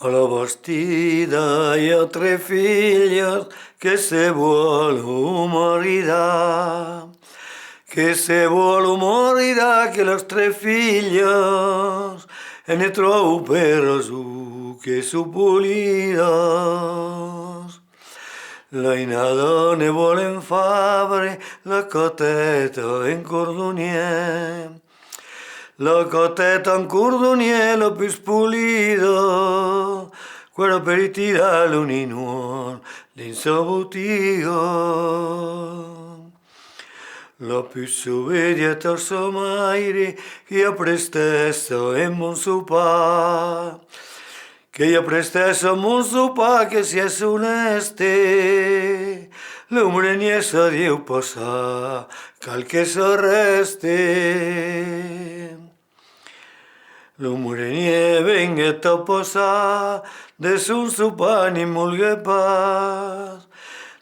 alla bastida hi ha tre filles che se vuol morirà, che se vuol morirà che las tre filles e ne trovo per su che su pulidas. L'ina donna volen fabre la coteta in cordonier. La coteta in cordonier la più pulita, quella per tirare l'uninuon din sa botiga. La più sovedia terza maire che apprestessa e mon sopa, che io prestessa mon sopa che si è oneste, l'umre niesa Dio passa, qualche s'arreste. L'umre nie venga a posa, de sun sopa ni mulge pas,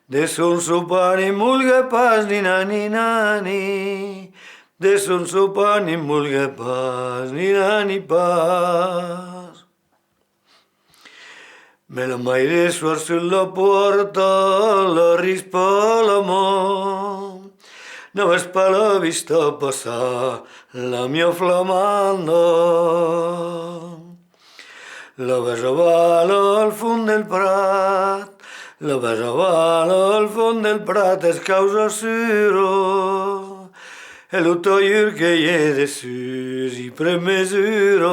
de sun sopa ni mulge pas ni nani nani, de sun sopa ni mulge pas ni nani pas. Me la maire suar sulla porta, la rispa la mano, no ves pa la vista passar la mia flamanda. La vesavala al fond del prat, la vesavala al fond del prat es causa suro, e lo toiur che hi he de sus i premesura.